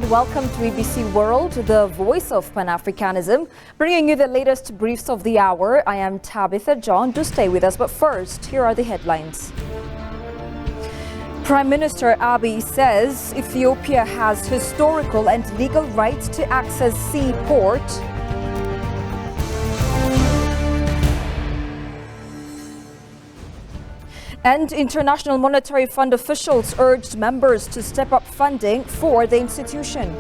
and welcome to ABC World, the voice of Pan-Africanism, bringing you the latest briefs of the hour. I am Tabitha John. Do stay with us, but first, here are the headlines. Prime Minister Abiy says Ethiopia has historical and legal rights to access seaport. And International Monetary Fund officials urged members to step up funding for the institution.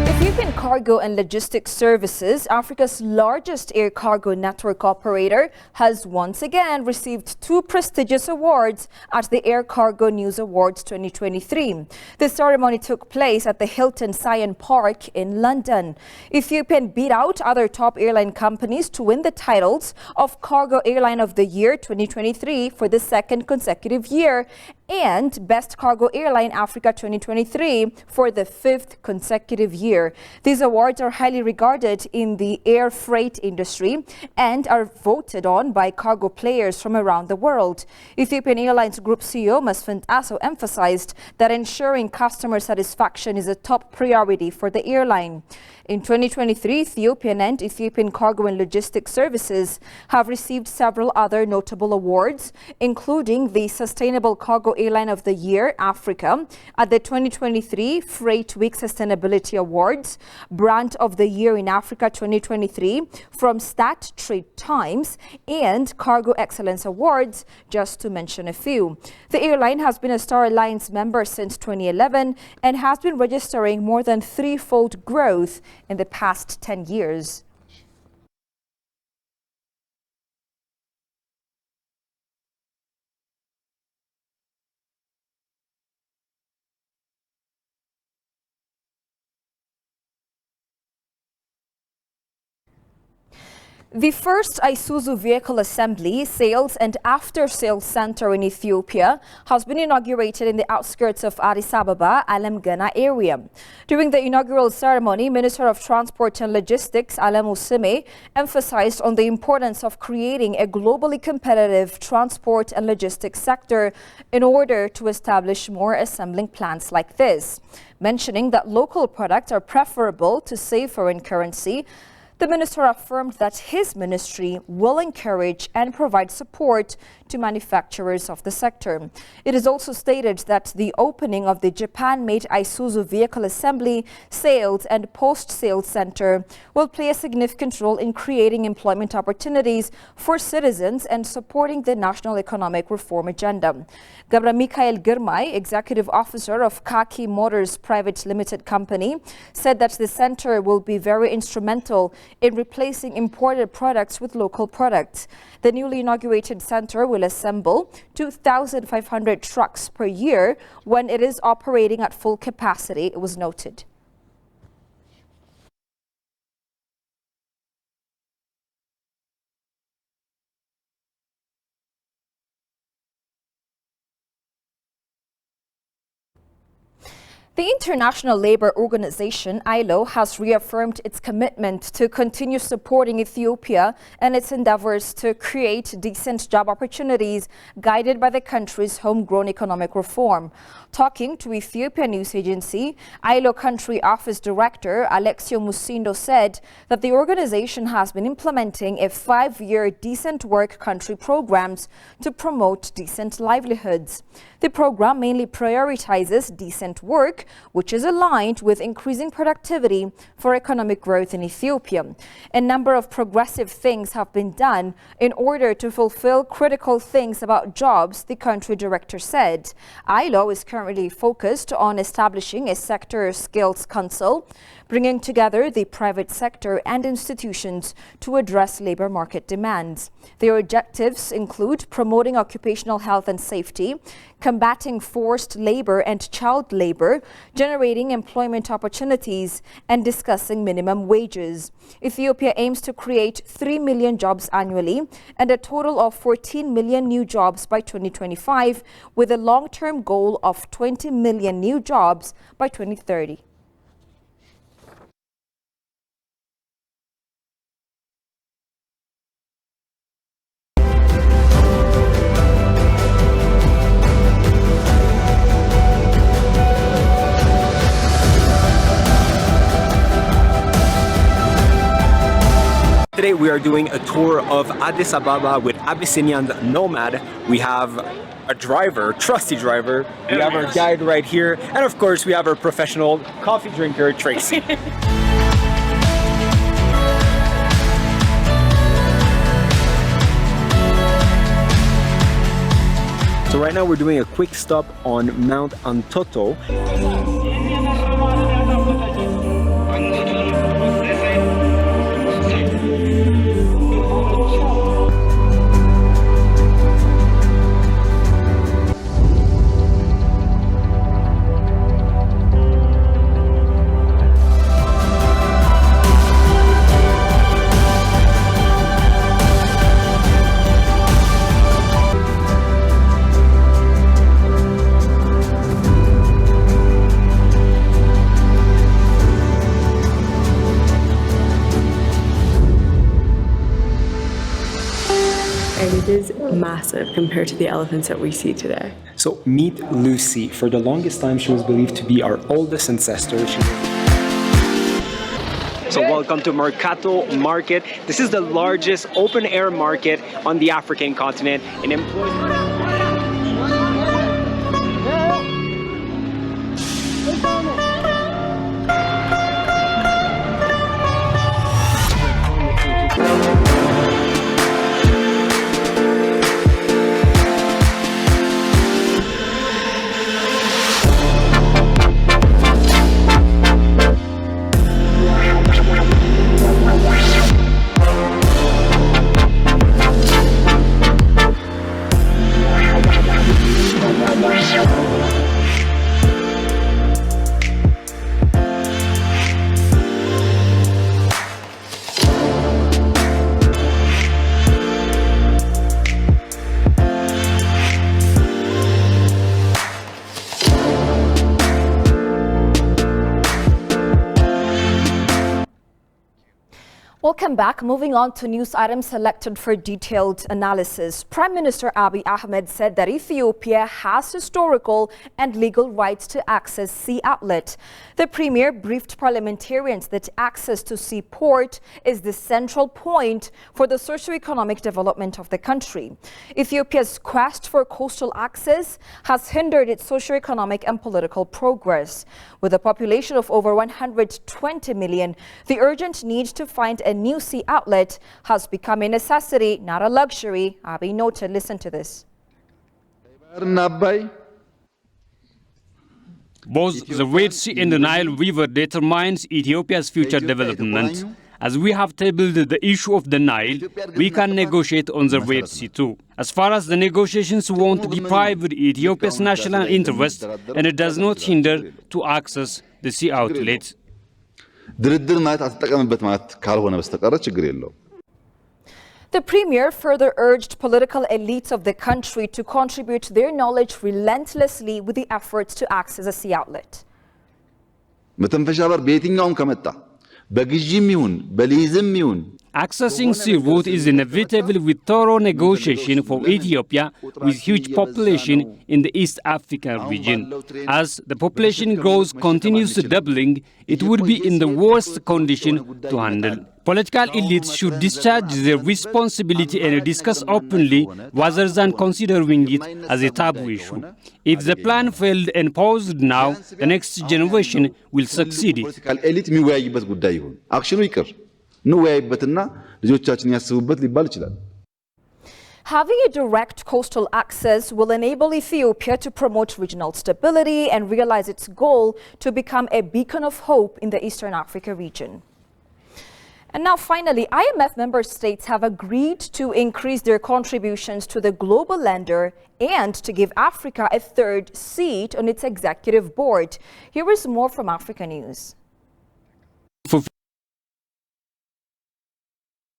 Ethiopian Cargo and Logistics Services, Africa's largest air cargo network operator, has once again received two prestigious awards at the Air Cargo News Awards 2023. The ceremony took place at the Hilton Scion Park in London. Ethiopian beat out other top airline companies to win the titles of Cargo Airline of the Year 2023 for the second consecutive year and Best Cargo Airline Africa 2023 for the fifth consecutive year. These awards are highly regarded in the air freight industry and are voted on by cargo players from around the world. Ethiopian Airlines Group CEO Masfin Asso emphasized that ensuring customer satisfaction is a top priority for the airline. In 2023, Ethiopian and Ethiopian Cargo and Logistics Services have received several other notable awards, including the Sustainable Cargo Airline of the Year Africa at the 2023 Freight Week Sustainability Awards, Brand of the Year in Africa 2023 from Stat Trade Times, and Cargo Excellence Awards, just to mention a few. The airline has been a Star Alliance member since 2011 and has been registering more than threefold growth in the past 10 years. The first Isuzu vehicle assembly, sales and after-sales center in Ethiopia has been inaugurated in the outskirts of Addis Ababa, Alem Gana area. During the inaugural ceremony, Minister of Transport and Logistics, Alem Usime, emphasized on the importance of creating a globally competitive transport and logistics sector in order to establish more assembling plants like this. Mentioning that local products are preferable to safe foreign currency, the minister affirmed that his ministry will encourage and provide support to manufacturers of the sector. It is also stated that the opening of the Japan-made Isuzu vehicle assembly, sales and post-sales center will play a significant role in creating employment opportunities for citizens and supporting the national economic reform agenda. Gabra Mikael Girmay, executive officer of Kaki Motors Private Limited Company, said that the center will be very instrumental in replacing imported products with local products. The newly inaugurated center will assemble 2,500 trucks per year when it is operating at full capacity, it was noted. The International Labour Organization, ILO, has reaffirmed its commitment to continue supporting Ethiopia and its endeavours to create decent job opportunities guided by the country's homegrown economic reform. Talking to Ethiopia News Agency, ILO Country Office Director Alexio Musindo said that the organization has been implementing a 5-year decent work country programs to promote decent livelihoods. The program mainly prioritizes decent work, which is aligned with increasing productivity for economic growth in Ethiopia. A number of progressive things have been done in order to fulfill critical things about jobs, the country director said. ILO is currently focused on establishing a sector skills council, bringing together the private sector and institutions to address labor market demands. Their objectives include promoting occupational health and safety, combating forced labor and child labor, generating employment opportunities, and discussing minimum wages. Ethiopia aims to create 3 million jobs annually and a total of 14 million new jobs by 2025, with a long-term goal of 20 million new jobs by 2030. Today we are doing a tour of Addis Ababa with Abyssinian Nomad. We have a driver, trusty driver. We have our guide right here. And of course we have our professional coffee drinker, Tracy. So right now we're doing a quick stop on Mount Antoto. It is massive compared to the elephants that we see today. So meet Lucy. For the longest time, she was believed to be our oldest ancestor. So welcome to Mercato Market. This is the largest open-air market on the African continent. It employs... Welcome back. Moving on to news items selected for detailed analysis. Prime Minister Abiy Ahmed said that Ethiopia has historical and legal rights to access sea outlet. The premier briefed parliamentarians that access to seaport is the central point for the socio-economic development of the country. Ethiopia's quest for coastal access has hindered its socio-economic and political progress. With a population of over 120 million, the urgent need to find a new sea outlet has become a necessity, not a luxury. Abiy noted. Listen to this. Both the Red Sea and the Nile River determines Ethiopia's future development. As we have tabled the issue of the Nile, we can negotiate on the Red Sea too. As far as the negotiations won't deprive Ethiopia's national interest, and it does not hinder to access the sea outlets. The premier further urged political elites of the country to contribute their knowledge relentlessly with the efforts to access a sea outlet. Accessing sea route is inevitable with thorough negotiation for Ethiopia with huge population in the East African region. As the population growth continues doubling, it would be in the worst condition to handle. Political elites should discharge their responsibility and discuss openly rather than considering it as a taboo issue. If the plan failed and paused now, the next generation will succeed it. Having a direct coastal access will enable Ethiopia to promote regional stability and realize its goal to become a beacon of hope in the Eastern Africa region. And now finally, IMF member states have agreed to increase their contributions to the global lender and to give Africa a third seat on its executive board. Here is more from Africa News.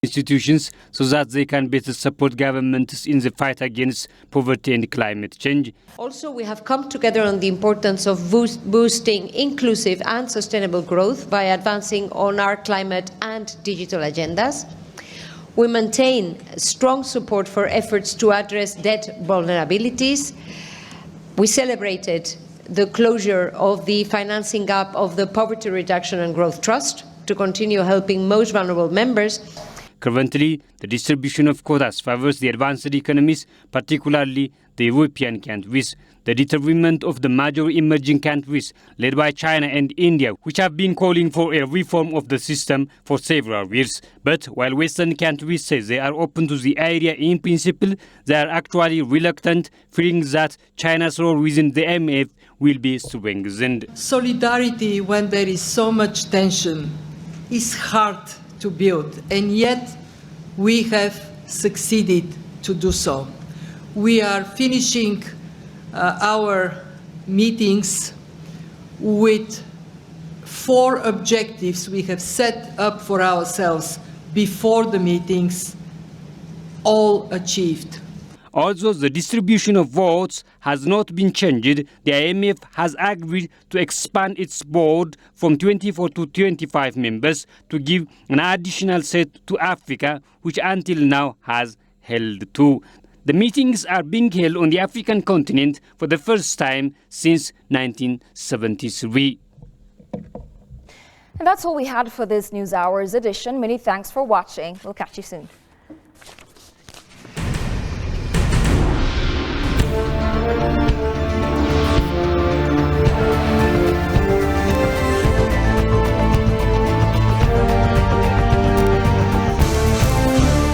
Institutions so that they can better support governments in the fight against poverty and climate change. Also, we have come together on the importance of boosting inclusive and sustainable growth by advancing on our climate and digital agendas. We maintain strong support for efforts to address debt vulnerabilities. We celebrated the closure of the financing gap of the Poverty Reduction and Growth Trust to continue helping most vulnerable members. Currently, the distribution of quotas favors the advanced economies, particularly the European countries. The determinant of the major emerging countries, led by China and India, which have been calling for a reform of the system for several years. But while Western countries say they are open to the idea in principle, they are actually reluctant, fearing that China's role within the IMF will be strengthened. Solidarity, when there is so much tension, is hard to build, and yet we have succeeded to do so. We are finishing our meetings with 4 objectives we have set up for ourselves before the meetings, all achieved. Although the distribution of votes has not been changed, the IMF has agreed to expand its board from 24 to 25 members to give an additional seat to Africa, which until now has held 2. The meetings are being held on the African continent for the first time since 1973. And that's all we had for this News Hours edition. Many thanks for watching. We'll catch you soon.